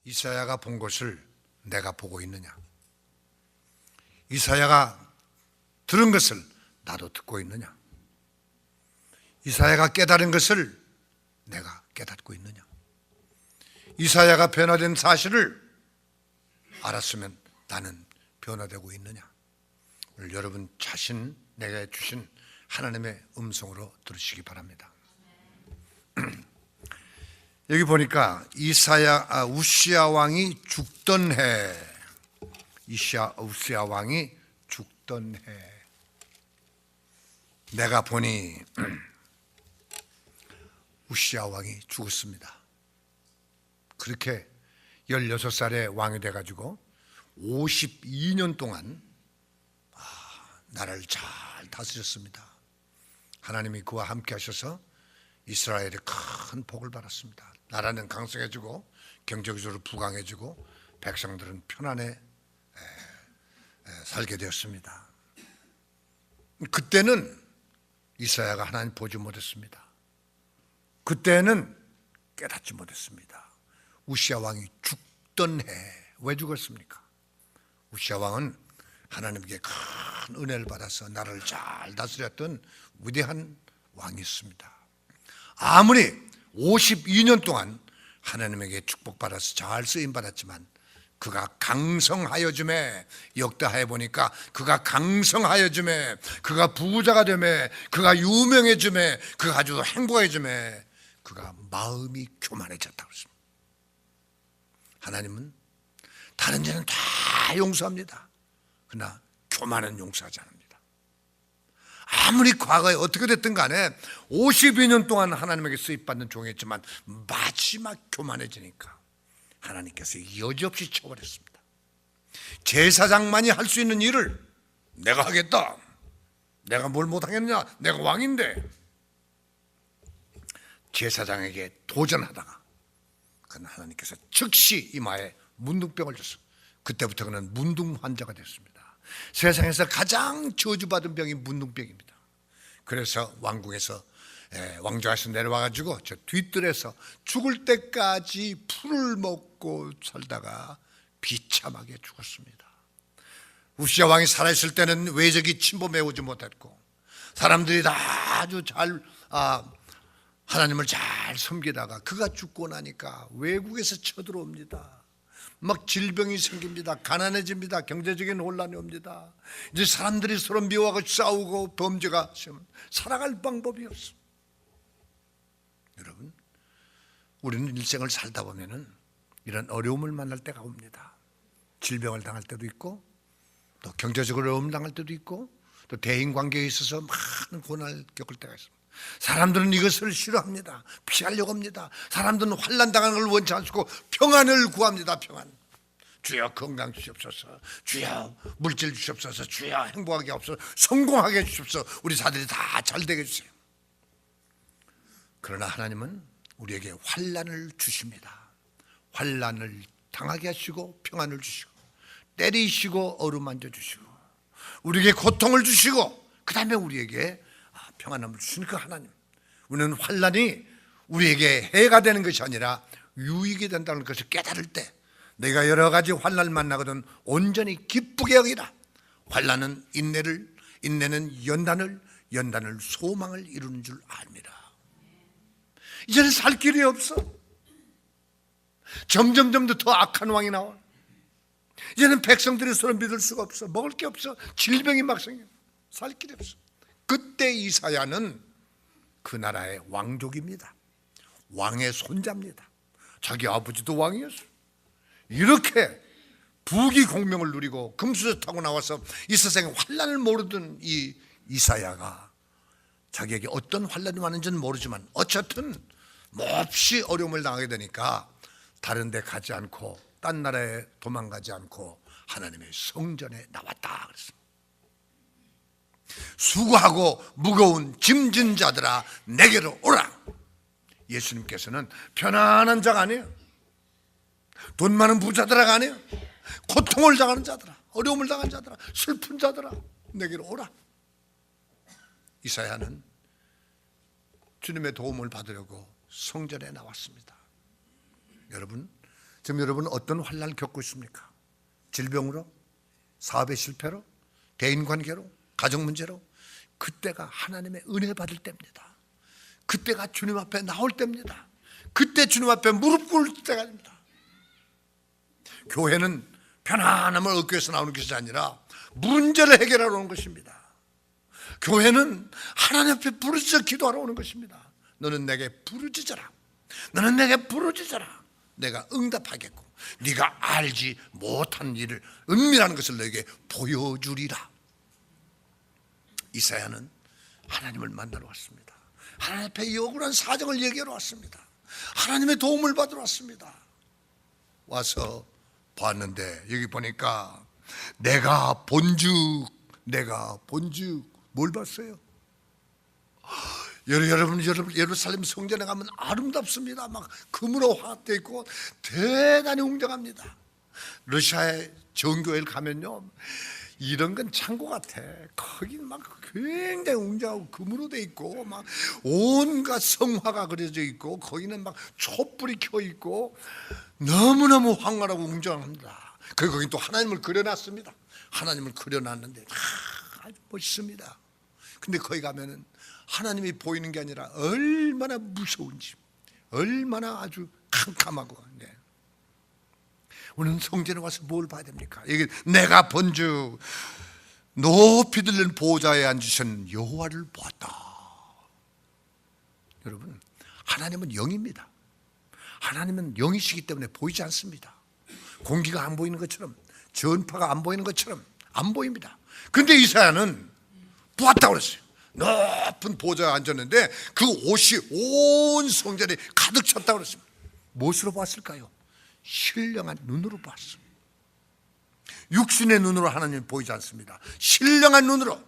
이사야가 본 것을 내가 보고 있느냐? 이사야가 들은 것을 나도 듣고 있느냐? 이사야가 깨달은 것을 내가 깨닫고 있느냐? 이사야가 변화된 사실을 알았으면 나는 변화되고 있느냐? 오늘 여러분 자신 내게 주신 하나님의 음성으로 들으시기 바랍니다. 여기 보니까 우시야 왕이 죽던 해, 우시야 왕이 죽던 해, 내가 보니 우시야 왕이 죽었습니다. 그렇게 16살에 왕이 돼가지고 52년 동안 나라를 잘 다스렸습니다. 하나님이 그와 함께 하셔서 이스라엘이 큰 복을 받았습니다. 나라는 강성해지고 경제적으로 부강해지고 백성들은 편안해 살게 되었습니다. 그때는 이사야가 하나님 보지 못했습니다. 그때는 깨닫지 못했습니다. 우시야 왕이 죽던 해, 왜 죽었습니까? 우시야 왕은 하나님께 큰 은혜를 받아서 나라를 잘 다스렸던 위대한 왕이었습니다. 아무리 52년 동안 하나님에게 축복받아서 잘 쓰임받았지만 그가 강성하여짐에, 역대하에 보니까 그가 강성하여짐에, 그가 부자가 되매, 그가 유명해짐에, 그가 아주 행복해짐에 그가 마음이 교만해졌다고 했습니다. 하나님은 다른 죄는 다 용서합니다. 그러나 교만은 용서하지 않습니다. 아무리 과거에 어떻게 됐든 간에 52년 동안 하나님에게 쓰임받는 종이었지만 마지막 교만해지니까 하나님께서 여지없이 쳐버렸습니다. 제사장만이 할 수 있는 일을 내가 하겠다. 내가 뭘 못하겠느냐? 내가 왕인데. 제사장에게 도전하다가 그는 하나님께서 즉시 이마에 문둥병을 줬어요. 그때부터 그는 문둥 환자가 됐습니다. 세상에서 가장 저주받은 병이 문둥병입니다. 그래서 왕궁에서 왕좌에서 내려와가지고 저 뒤뜰에서 죽을 때까지 풀을 먹고 살다가 비참하게 죽었습니다. 우시야 왕이 살아있을 때는 외적이 침범해오지 못했고 사람들이 다 아주 잘 하나님을 잘 섬기다가 그가 죽고 나니까 외국에서 쳐들어옵니다. 막 질병이 생깁니다. 가난해집니다. 경제적인 혼란이 옵니다. 이제 사람들이 서로 미워하고 싸우고 범죄가 심하면 살아갈 방법이 없어. 여러분, 우리는 일생을 살다 보면은 이런 어려움을 만날 때가 옵니다. 질병을 당할 때도 있고 또 경제적으로 어려움 당할 때도 있고 또 대인관계에 있어서 많은 고난을 겪을 때가 있습니다. 사람들은 이것을 싫어합니다. 피하려고 합니다. 사람들은 환난 당하는 걸 원치 않고 평안을 구합니다. 평안. 주여 건강 주시옵소서. 주여 물질 주시옵소서. 주여 행복하게 하옵소서. 성공하게 해주십시오. 우리 사들이 다 잘 되게 해주세요. 그러나 하나님은 우리에게 환난을 주십니다. 환난을 당하게 하시고 평안을 주시고 때리시고 어루만져 주시고 우리에게 고통을 주시고 그 다음에 우리에게 평안함을 주시는 그 하나님. 우리는 환난이 우리에게 해가 되는 것이 아니라 유익이 된다는 것을 깨달을 때 내가 여러 가지 환난을 만나거든 온전히 기쁘게 여기라. 환난은 인내는 연단을 소망을 이루는 줄 압니다. 이제는 살 길이 없어. 점점 더 악한 왕이 나와. 이제는 백성들이 서로 믿을 수가 없어. 먹을 게 없어. 질병이 막 생겨. 살 길이 없어. 그때 이사야는 그 나라의 왕족입니다. 왕의 손자입니다. 자기 아버지도 왕이었어요. 이렇게 부귀공명을 누리고 금수저 타고 나와서 이 세상에 환난을 모르던 이 이사야가 자기에게 어떤 환난이 왔는지는 모르지만 어쨌든 몹시 어려움을 당하게 되니까 다른 데 가지 않고 딴 나라에 도망가지 않고 하나님의 성전에 나왔다 그랬습니다. 수고하고 무거운 짐진 자들아 내게로 오라. 예수님께서는 편안한 자가 아니에요. 돈 많은 부자들아가 아니에요. 고통을 당하는 자들아, 어려움을 당하는 자들아, 슬픈 자들아 내게로 오라. 이사야는 주님의 도움을 받으려고 성전에 나왔습니다. 여러분, 지금 여러분 어떤 환난을 겪고 있습니까? 질병으로? 사업의 실패로? 대인관계로? 가정문제로? 그때가 하나님의 은혜 받을 때입니다. 그때가 주님 앞에 나올 때입니다. 그때 주님 앞에 무릎 꿇을 때가 됩니다. 교회는 편안함을 얻기 위해서 나오는 것이 아니라 문제를 해결하러 오는 것입니다. 교회는 하나님 앞에 부르짖어 기도하러 오는 것입니다. 너는 내게 부르짖어라. 너는 내게 부르짖어라. 내가 응답하겠고 네가 알지 못한 일을, 은밀한 것을 너에게 보여주리라. 이사야는 하나님을 만나러 왔습니다. 하나님 앞에 억울한 사정을 얘기하러 왔습니다. 하나님의 도움을 받으러 왔습니다. 와서 봤는데 여기 보니까 내가 본즉 뭘 봤어요? 여러분 예루살렘 성전에 가면 아름답습니다. 막 금으로 화합되어 있고 대단히 웅장합니다. 러시아의 정교회를 가면요, 이런 건 창고 같아. 거기는 막 굉장히 웅장하고 금으로 돼 있고 막 온갖 성화가 그려져 있고 거기는 막 촛불이 켜 있고 너무너무 황홀하고 웅장합니다. 그리고 거기 또 하나님을 그려놨습니다. 하나님을 그려놨는데 아주 멋있습니다. 근데 거기 가면은 하나님이 보이는 게 아니라 얼마나 무서운지, 얼마나 아주 캄캄하고. 네. 우리는 성전에 와서 뭘 봐야 됩니까? 여기 내가 본즉 높이 들린 보좌에 앉으신 여호와를 보았다. 여러분, 하나님은 영입니다. 하나님은 영이시기 때문에 보이지 않습니다. 공기가 안 보이는 것처럼, 전파가 안 보이는 것처럼 안 보입니다. 근데 이사야는 보았다고 그랬어요. 높은 보좌에 앉았는데 그 옷이 온 성전에 가득 찼다고 그랬습니다. 무엇으로 봤을까요? 신령한 눈으로 봤습니다. 육신의 눈으로 하나님이 보이지 않습니다. 신령한 눈으로.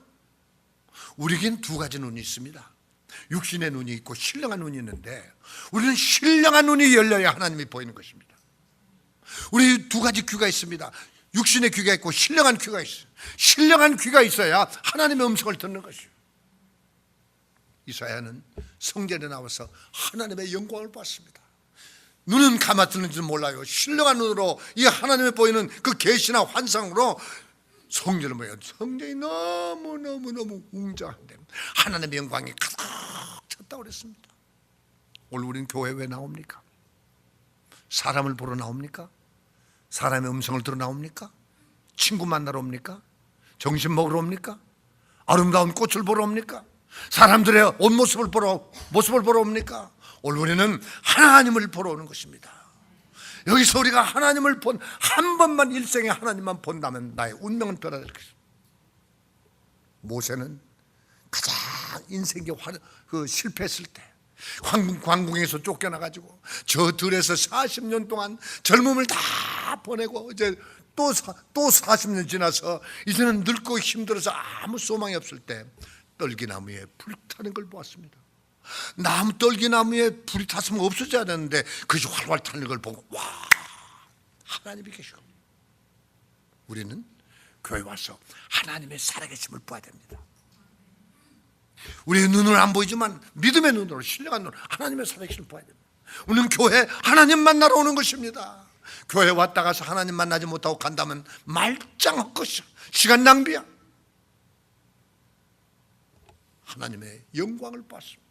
우리에겐 두 가지 눈이 있습니다. 육신의 눈이 있고 신령한 눈이 있는데 우리는 신령한 눈이 열려야 하나님이 보이는 것입니다. 우리 두 가지 귀가 있습니다. 육신의 귀가 있고 신령한 귀가 있어요. 신령한 귀가 있어야 하나님의 음성을 듣는 것이에요. 이사야는 성전에 나와서 하나님의 영광을 봤습니다. 눈은 감았는지는 몰라요. 신령한 눈으로 이 하나님의 보이는 그 계시나 환상으로 성전을 보여. 성전이 너무 웅장한데 하나님의 영광이 가득 찼다고 그랬습니다. 오늘 우리는 교회 왜 나옵니까? 사람을 보러 나옵니까? 사람의 음성을 들어 나옵니까? 친구 만나러 옵니까? 점심 먹으러 옵니까? 아름다운 꽃을 보러 옵니까? 사람들의 옷 모습을 보러 옵니까? 오늘 우리는 하나님을 보러 오는 것입니다. 여기서 우리가 하나님을 한 번만 일생에 하나님만 본다면 나의 운명은 변화될 것입니다. 모세는 가장 인생에 실패했을 때 광궁에서 쫓겨나가지고 저 들에서 40년 동안 젊음을 다 보내고 이제 또 40년 지나서 이제는 늙고 힘들어서 아무 소망이 없을 때 떨기나무에 불이 타는 걸 보았습니다. 떨기나무에 불이 탔으면 없어져야 되는데 그것이 활활 타는 걸 보고 와, 하나님이 계시고. 우리는 교회 와서 하나님의 살아계심을 봐야 됩니다. 우리의 눈은 안 보이지만 믿음의 눈으로, 신령한 눈으로 하나님의 살아계심을 봐야 됩니다. 우리는 교회 하나님 만나러 오는 것입니다. 교회 왔다 가서 하나님 만나지 못하고 간다면 말짱 헛것이야. 시간 낭비야. 하나님의 영광을 봤습니다.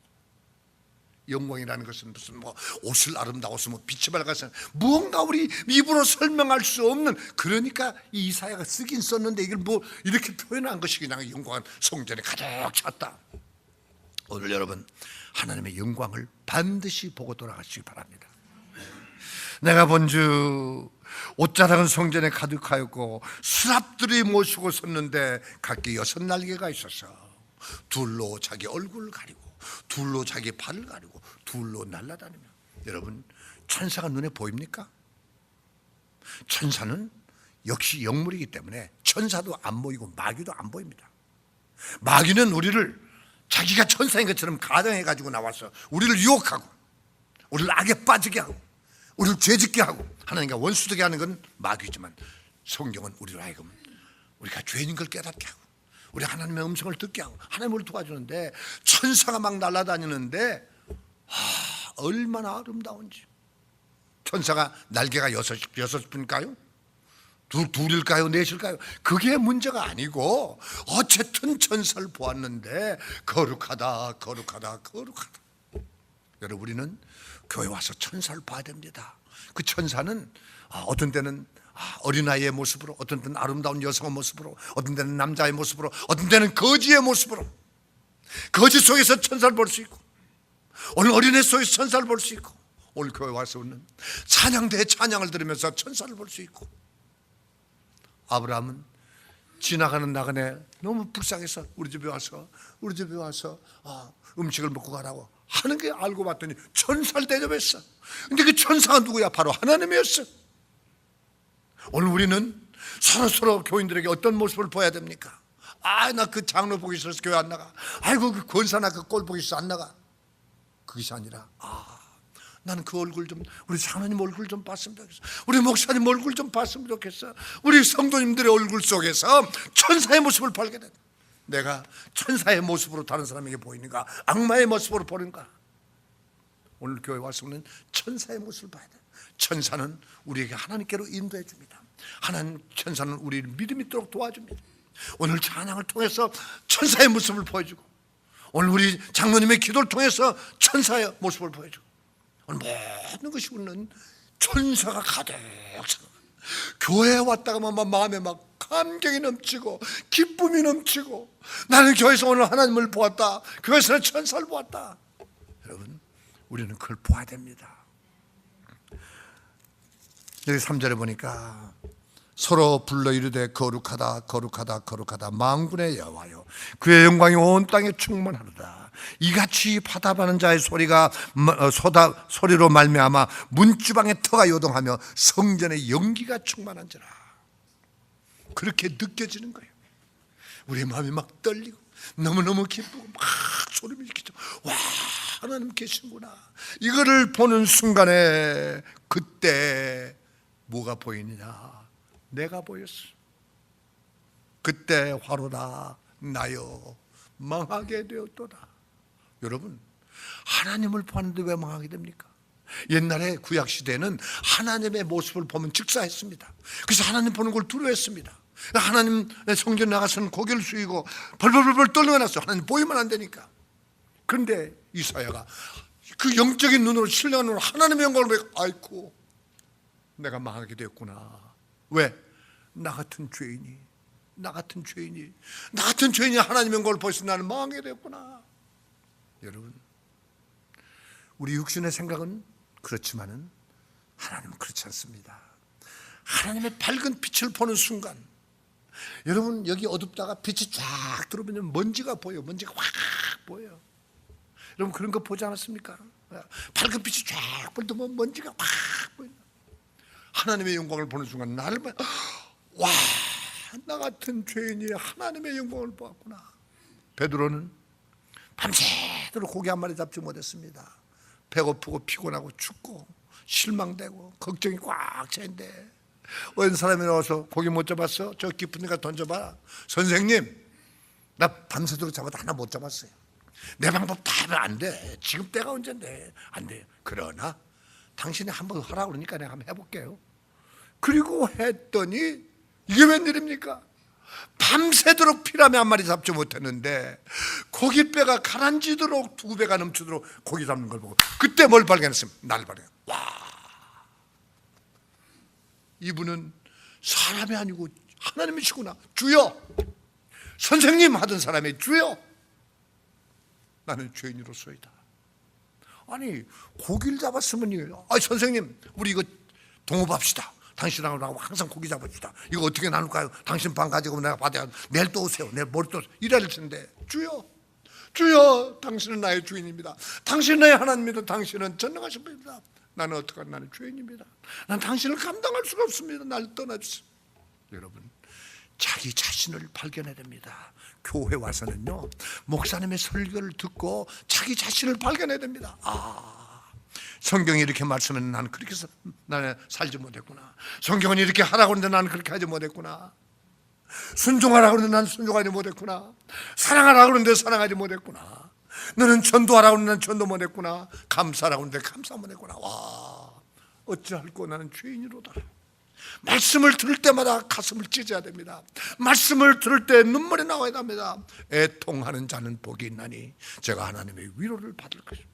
영광이라는 것은 무슨 옷을 아름다워서 빛이 밝아서 무언가 우리 입으로 설명할 수 없는, 그러니까 이 이사야가 쓰긴 썼는데 이걸 이렇게 표현한 것이 그냥 영광은 성전에 가득 찼다. 오늘 여러분 하나님의 영광을 반드시 보고 돌아가시기 바랍니다. 내가 본즉 옷자락은 성전에 가득하였고 수랍들이 모시고 섰는데 각기 6날개가 있어서 둘로 자기 얼굴을 가리고 둘로 자기 발을 가리고 둘로 날아다니며. 여러분, 천사가 눈에 보입니까? 천사는 역시 영물이기 때문에 천사도 안 보이고 마귀도 안 보입니다. 마귀는 우리를 자기가 천사인 것처럼 가정해가지고 나와서 우리를 유혹하고 우리를 악에 빠지게 하고 우리를 죄짓게 하고 하나님과 원수되게 하는 건 마귀지만, 성경은 우리로 하여금 우리가 죄인인 걸 깨닫게 하고 우리 하나님의 음성을 듣게 하고 하나님을 도와주는데, 천사가 막 날아다니는데 얼마나 아름다운지. 천사가 날개가 여섯 분일까요? 둘일까요? 넷일까요? 그게 문제가 아니고 어쨌든 천사를 보았는데 거룩하다. 여러분, 우리는 교회 와서 천사를 봐야 됩니다. 그 천사는 어떤 때는 어린아이의 모습으로, 어떤 때는 아름다운 여성의 모습으로, 어떤 때는 남자의 모습으로, 어떤 때는 거지의 모습으로, 거지 속에서 천사를 볼 수 있고, 오늘 어린애 속에서 천사를 볼 수 있고, 오늘 교회 와서 오는 찬양대의 찬양을 들으면서 천사를 볼 수 있고, 아브라함은 지나가는 나그네 너무 불쌍해서 우리 집에 와서 음식을 먹고 가라고 하는 게 알고 봤더니 천사를 대접했어. 근데 그 천사가 누구야? 바로 하나님이었어. 오늘 우리는 서로 교인들에게 어떤 모습을 보여야 됩니까? 나 그 장로 보기 싫어서 교회 안 나가. 아이고 그 권사나 그 꼴 보기 싫어서 안 나가. 그것이 아니라 나는 그 얼굴 좀, 우리 장로님 얼굴 좀 봤으면 좋겠어. 우리 목사님 얼굴 좀 봤으면 좋겠어. 우리 성도님들의 얼굴 속에서 천사의 모습을 발견해. 내가 천사의 모습으로 다른 사람에게 보이는가, 악마의 모습으로 보는가? 오늘 교회 와서는 천사의 모습을 봐야 돼. 천사는 우리에게 하나님께로 인도해 줍니다. 천사는 우리를 믿음 있도록 도와줍니다. 오늘 찬양을 통해서 천사의 모습을 보여주고, 오늘 우리 장로님의 기도를 통해서 천사의 모습을 보여주고, 오늘 모든 것이 우리는 천사가 가득 차는 거예요. 교회에 왔다가 마음에 막 감격이 넘치고 기쁨이 넘치고, 나는 교회에서 오늘 하나님을 보았다, 교회에서는 천사를 보았다. 여러분, 우리는 그걸 보아야 됩니다. 여기 3절에 보니까 서로 불러 이르되 거룩하다 만군의 여호와여, 그의 영광이 온 땅에 충만하도다. 이같이 화답하는 자의 소리로 말미암아 문주방의 터가 요동하며 성전의 연기가 충만한지라. 그렇게 느껴지는 거예요. 우리의 마음이 막 떨리고 너무너무 기쁘고 막 소리를 지르죠. 와, 하나님 계시구나. 이거를 보는 순간에 그때 뭐가 보이느냐? 내가 보였어. 그때 화로다 나여 망하게 되었도다. 여러분, 하나님을 보았는데 왜 망하게 됩니까? 옛날에 구약시대는 하나님의 모습을 보면 즉사했습니다. 그래서 하나님 보는 걸 두려워했습니다. 하나님의 성전 나가서는 고개를 숙이고 벌벌벌 떨려놨어요. 하나님 보이면 안 되니까. 그런데 이사야가 그 영적인 눈으로, 신령한 눈으로 하나님의 영광을 보고, 아이고 내가 망하게 되었구나. 왜? 나 같은 죄인이 하나님의 영광을 보여서 나는 망하게 되었구나. 여러분, 우리 육신의 생각은 그렇지만은 하나님은 그렇지 않습니다. 하나님의 밝은 빛을 보는 순간, 여러분 여기 어둡다가 빛이 쫙 들어오면 먼지가 보여요. 먼지가 확 보여요. 여러분 그런 거 보지 않았습니까? 밝은 빛이 쫙 보면 먼지가 확 보여요. 하나님의 영광을 보는 순간 나를 봐, 와, 나 같은 죄인이 하나님의 영광을 보았구나. 베드로는 밤새도록 고기 한 마리 잡지 못했습니다. 배고프고 피곤하고 춥고 실망되고 걱정이 꽉 차인데 어떤 사람이 나와서 고기 못 잡았어? 저 깊은 데가 던져봐. 선생님, 나 밤새도록 잡아도 하나 못 잡았어요. 내 방법 다 하면 안 돼. 지금 때가 언젠데 안 돼요. 그러나 당신이 한번 하라고 그러니까 내가 한번 해볼게요. 그리고 했더니 이게 웬일입니까? 밤새도록 피라미 한 마리 잡지 못했는데 고깃배가 가라앉히도록 2배가 넘치도록 고기 잡는 걸 보고 그때 뭘 발견했습니까? 나를 발견했어요. 와, 이분은 사람이 아니고 하나님이시구나. 주여, 선생님 하던 사람이 주여, 나는 죄인으로서이다. 아니 고기를 잡았으면 선생님 우리 이거 동업합시다. 당신하고 항상 고기 잡읍시다. 이거 어떻게 나눌까요? 당신 반 가지고 내가 받아야 내일 또 오세요. 내일 모레 또 오세요. 이럴 텐데 주여, 주여, 당신은 나의 주인입니다. 당신은 나의 하나님입니다. 당신은 전능하신 분입니다. 나는 어떡하나, 나는 죄인입니다. 난 당신을 감당할 수가 없습니다. 나를 떠나주세요. 여러분, 자기 자신을 발견해야 됩니다. 교회 와서는요, 목사님의 설교를 듣고 자기 자신을 발견해야 됩니다. 성경이 이렇게 말씀하면 나는 그렇게 나는 살지 못했구나. 성경은 이렇게 하라고 하는데 나는 그렇게 하지 못했구나. 순종하라고 하는데 나는 순종하지 못했구나. 사랑하라고 하는데 사랑하지 못했구나. 너는 전도하라고 하는데 나는 전도 못했구나. 감사하라고 하는데 감사 못했구나. 와, 어찌할꼬 나는 죄인이로다. 말씀을 들을 때마다 가슴을 찢어야 됩니다. 말씀을 들을 때 눈물이 나와야 됩니다. 애통하는 자는 복이 있나니 제가 하나님의 위로를 받을 것입니다.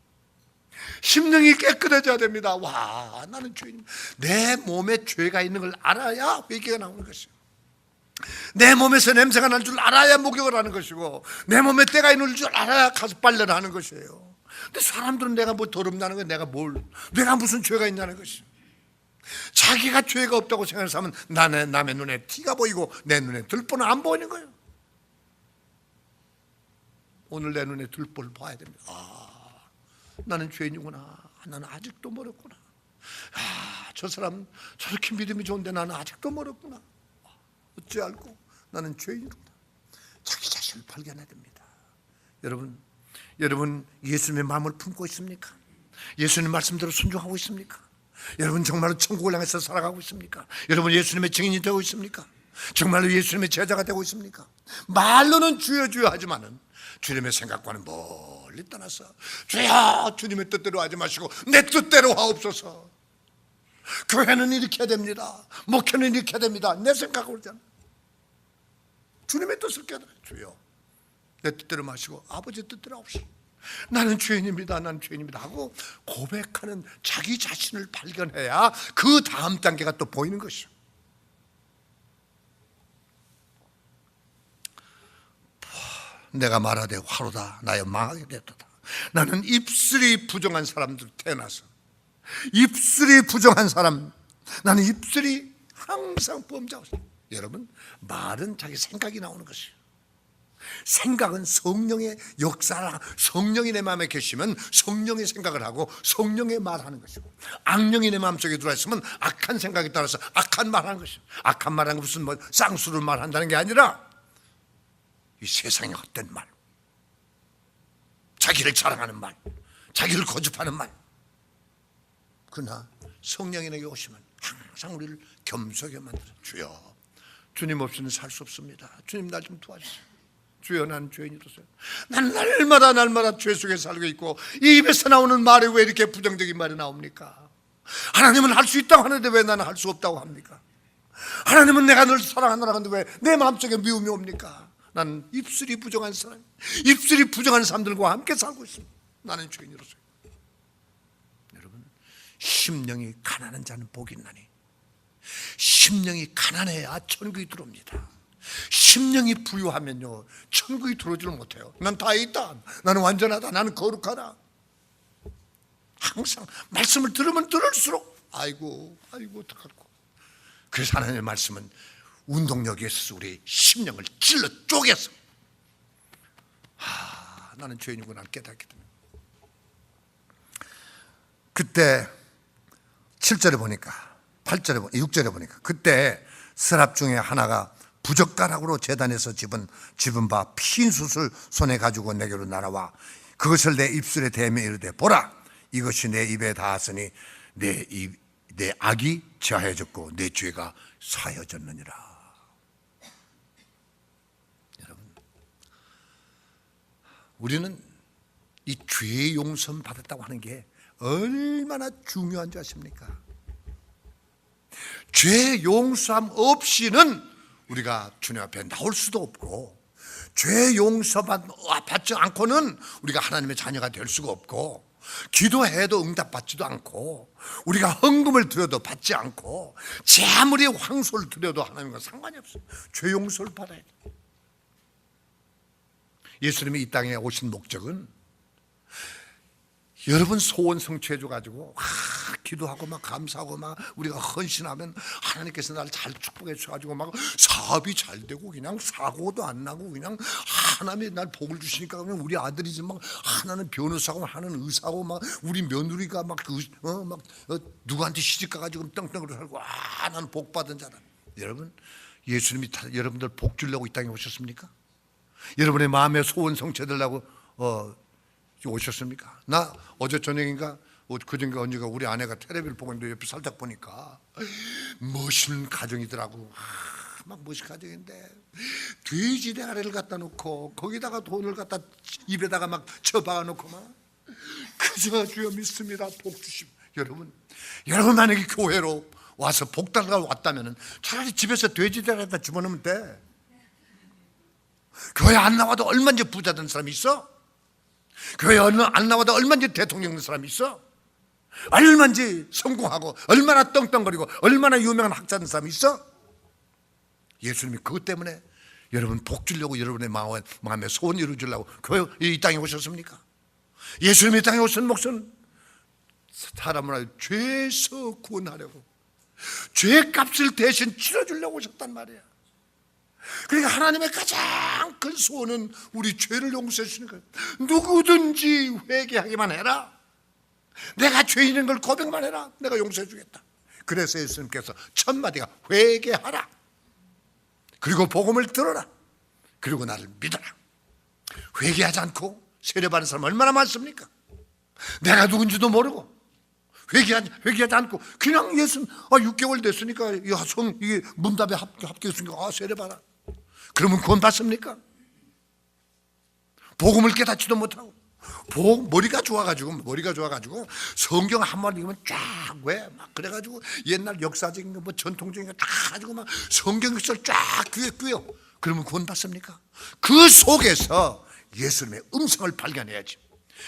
심령이 깨끗해져야 됩니다. 와, 나는 죄인. 내 몸에 죄가 있는 걸 알아야 회개가 나오는 것이요, 내 몸에서 냄새가 날 줄 알아야 목욕을 하는 것이고, 내 몸에 때가 있는 줄 알아야 가서 빨래를 하는 것이에요. 근데 사람들은 내가 뭐 더럽다는 거야, 내가 무슨 죄가 있냐는 것이요, 자기가 죄가 없다고 생각해서 하면 남의 눈에 티가 보이고 내 눈에 들보는 안 보이는 거예요. 오늘 내 눈에 들보를 봐야 됩니다. 나는 죄인이구나. 나는 아직도 멀었구나. 저 사람 저렇게 믿음이 좋은데 나는 아직도 멀었구나. 어찌 알고 나는 죄인이구나. 자기 자신을 발견해야 됩니다. 여러분 예수님의 마음을 품고 있습니까? 예수님 말씀대로 순종하고 있습니까? 여러분 정말로 천국을 향해서 살아가고 있습니까? 여러분 예수님의 증인이 되고 있습니까? 정말로 예수님의 제자가 되고 있습니까? 말로는 주여 주여 하지만은 주님의 생각과는 멀리 떠나서 주여 주님의 뜻대로 하지 마시고 내 뜻대로 하옵소서. 교회는 이렇게 해야 됩니다. 목회는 이렇게 해야 됩니다. 내 생각으로 하잖아. 주님의 뜻을 깨달아요. 주여 내 뜻대로 마시고 아버지 뜻대로 하옵소서. 나는 죄인입니다. 나는 죄인입니다 하고 고백하는 자기 자신을 발견해야 그 다음 단계가 또 보이는 것이죠. 내가 말하되 화로다 나여 망하게 되었다. 나는 입술이 부정한 사람들 태어나서 입술이 부정한 사람, 나는 입술이 항상 범죄하고 있어요. 여러분 말은 자기 생각이 나오는 것이에요. 생각은 성령의 역사라. 성령이 내 마음에 계시면 성령의 생각을 하고 성령의 말하는 것이고, 악령이 내 마음속에 들어와 있으면 악한 생각에 따라서 악한 말하는 것이고, 악한 말하는 것은 뭐 쌍수를 말한다는 게 아니라 이 세상의 헛된 말, 자기를 자랑하는 말, 자기를 고집하는 말. 그러나 성령이 내게 오시면 항상 우리를 겸손하게 만들어. 주여 주님 없이는 살 수 없습니다. 주님 날 좀 도와주세요. 주여 나는 죄인이로서요. 난 날마다 죄 속에 살고 있고 이 입에서 나오는 말이 왜 이렇게 부정적인 말이 나옵니까? 하나님은 할 수 있다고 하는데 왜 나는 할 수 없다고 합니까? 하나님은 내가 널 사랑하노라 하는데 왜 내 마음속에 미움이 옵니까? 나는 입술이 부정한 사람, 입술이 부정한 사람들과 함께 살고 있습니다. 나는 죄인으로서요. 여러분 심령이 가난한 자는 복이 있나니, 심령이 가난해야 천국이 들어옵니다. 심령이 부유하면요 천국이 들어오지를 못해요. 난 다 있다, 나는 완전하다, 나는 거룩하다. 항상 말씀을 들으면 들을수록 아이고 어떡하고. 그래서 하나님의 말씀은 운동력에 있어서 우리 심령을 찔러 쪼개서 나는 죄인이구나 깨닫게 됩니다. 그때 7절에 보니까 8절에 6절에 보니까 그때 서랍 중에 하나가 부젓가락으로 제단에서 집은 바 핀 숯을 손에 가지고 내게로 날아와 그것을 내 입술에 대며 이르되 보라 이것이 내 입에 닿았으니 내 악이 제하여졌고 내 죄가 사여졌느니라. 여러분 우리는 이 죄의 용서 받았다고 하는 게 얼마나 중요한 줄 아십니까? 죄 용서함 없이는 우리가 주님 앞에 나올 수도 없고, 죄 용서받지 않고는 우리가 하나님의 자녀가 될 수가 없고, 기도해도 응답받지도 않고, 우리가 헌금을 드려도 받지 않고, 제 아무리 황소를 드려도 하나님과 상관이 없어요. 죄 용서를 받아야 돼요. 예수님이 이 땅에 오신 목적은 여러분 소원 성취해줘가지고 기도하고 막 감사하고 막 우리가 헌신하면 하나님께서 나를 잘 축복해 주셔가지고 막 사업이 잘 되고 그냥 사고도 안 나고 그냥 하나님이 날 복을 주시니까 그냥 우리 아들이 지금 막 하나는 변호사고 하나는 의사고 막 우리 며느리가 막 누구한테 시집 가가지고 떵떵으로 살고 나는 복 받은 자다. 여러분 예수님이 여러분들 복 주려고 이 땅에 오셨습니까? 여러분의 마음의 소원 성취되려고 오셨습니까? 나 어제 저녁인가 그전가 언제가 우리 아내가 텔레비를 보고 있는데 옆에 살짝 보니까 멋있는 가정이더라고. 막 멋있는 가정인데 돼지 대가리를 갖다 놓고 거기다가 돈을 갖다 입에다가 막 쳐박아 놓고 막 그저 주여 믿습니다 복 주심. 여러분 만약에 교회로 와서 복달가 왔다면 차라리 집에서 돼지대에다 집어넣으면 돼. 교회 안 나와도 얼마나 부자 된 사람이 있어? 교회 안 나와도 얼마나 대통령 된 사람이 있어? 얼마나 성공하고 얼마나 떵떵거리고 얼마나 유명한 학자 된 사람이 있어? 예수님이 그것 때문에 여러분 복 주려고, 여러분의 마음에 소원 이루어주려고 교회 이 땅에 오셨습니까? 예수님이 이 땅에 오신 목적은 사람을 죄에서 구원하려고, 죄값을 대신 치러주려고 오셨단 말이야. 그러니까 하나님의 가장 큰 소원은 우리 죄를 용서해 주시는 거예요. 누구든지 회개하기만 해라. 내가 죄인인 걸 고백만 해라. 내가 용서해 주겠다. 그래서 예수님께서 첫 마디가 회개하라. 그리고 복음을 들어라. 그리고 나를 믿어라. 회개하지 않고 세례받는 사람 얼마나 많습니까? 내가 누군지도 모르고 회개하지 않고 그냥 예수 6개월 됐으니까 이게 문답에 합격했으니까 세례받아. 그러면 구원 받습니까? 복음을 깨닫지도 못하고 머리가 좋아가지고 성경 한번 읽으면 쫙 왜 막 그래가지고 옛날 역사적인 거 뭐 전통적인 거 다 가지고 막 성경을 쫙 귀에 꿰요. 그러면 구원 받습니까? 그 속에서 예수님의 음성을 발견해야지.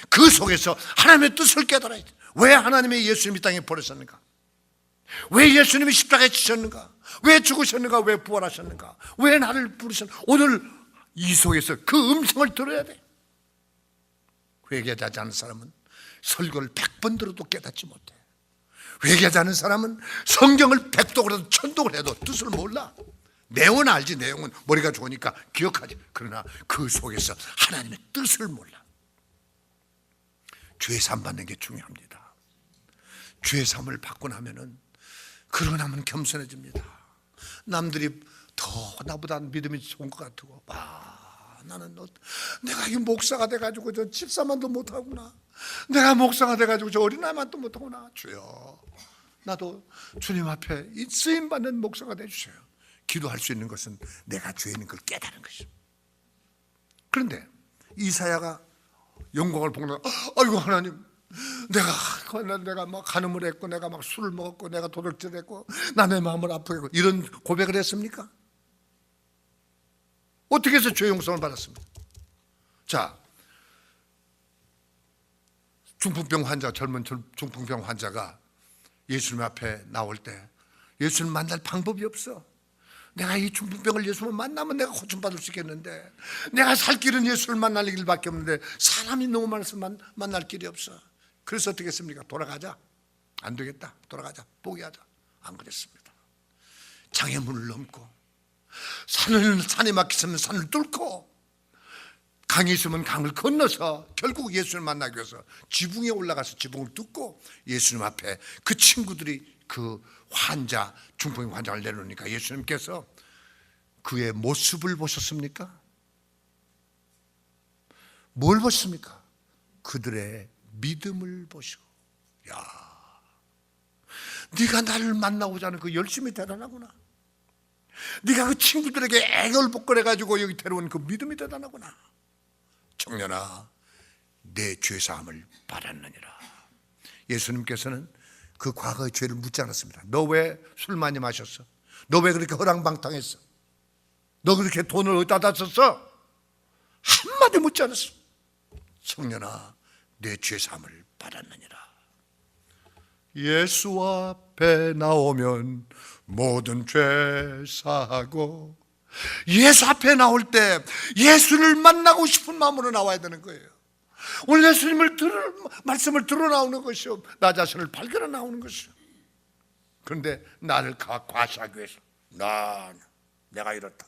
그 속에서 하나님의 뜻을 깨달아야지. 왜 하나님이 예수님이 땅에 보내셨는가? 왜 예수님이 십자가에 지셨는가? 왜 죽으셨는가? 왜 부활하셨는가? 왜 나를 부르셨는가? 오늘 이 속에서 그 음성을 들어야 돼. 회개하지 않은 사람은 설교를 100번 들어도 깨닫지 못해. 회개하지 않은 사람은 성경을 100독을 천독을 해도 뜻을 몰라. 내용은 알지. 내용은 머리가 좋으니까 기억하지. 그러나 그 속에서 하나님의 뜻을 몰라. 죄사함 받는 게 중요합니다. 죄사함을 받고 나면은, 그러고 나면 겸손해집니다. 남들이 더 나보다 믿음이 좋은 것 같고, 나는 내가 이 목사가 돼가지고 저 집사만도 못하구나. 내가 목사가 돼가지고 저 어린아이만도 못하구나. 주여, 나도 주님 앞에 이 쓰임받는 목사가 돼주세요. 기도할 수 있는 것은 내가 죄인인 걸 깨달은 것이죠. 그런데 이사야가 영광을 보고, 아이고 하나님, 내가 막 간음을 했고, 내가 막 술을 먹었고, 내가 도둑질했고, 나 내 마음을 아프게 했고, 이런 고백을 했습니까? 어떻게 해서 죄 용서를 받았습니까? 자, 중풍병 환자, 젊은 중풍병 환자가 예수님 앞에 나올 때 예수님 만날 방법이 없어. 내가 이 중풍병을 예수님 만나면 내가 고침받을 수 있겠는데, 내가 살 길은 예수를 만날 길밖에 없는데 사람이 너무 많아서 만날 길이 없어. 그래서 어떻게 했습니까? 돌아가자. 안 되겠다. 돌아가자. 포기하자. 안 그랬습니다. 장애문을 넘고, 산이 막히면 산을 뚫고, 강이 있으면 강을 건너서 결국 예수를 만나기 위해서 지붕에 올라가서 지붕을 뚫고 예수님 앞에 그 친구들이 그 환자, 중풍의 환자를 내놓으니까 예수님께서 그의 모습을 보셨습니까? 뭘 보십니까? 그들의 믿음을 보시고, 야, 네가 나를 만나고자 하는 그 열심이 대단하구나. 네가 그 친구들에게 애걸복걸해가지고 여기 데려온 그 믿음이 대단하구나. 청년아, 내 죄사함을 받았느니라. 예수님께서는 그 과거의 죄를 묻지 않았습니다. 너 왜 술 많이 마셨어? 너 왜 그렇게 허랑방탕했어? 너 그렇게 돈을 어디다 다 썼어? 한마디 묻지 않았어. 청년아, 내 죄사함을 받았느니라. 예수 앞에 나오면 모든 죄 사하고, 예수 앞에 나올 때 예수를 만나고 싶은 마음으로 나와야 되는 거예요. 오늘 예수님을 말씀을 들어 나오는 것이요, 나 자신을 발견해 나오는 것이요. 그런데 나를 과시하기 위해서 내가 이렇다.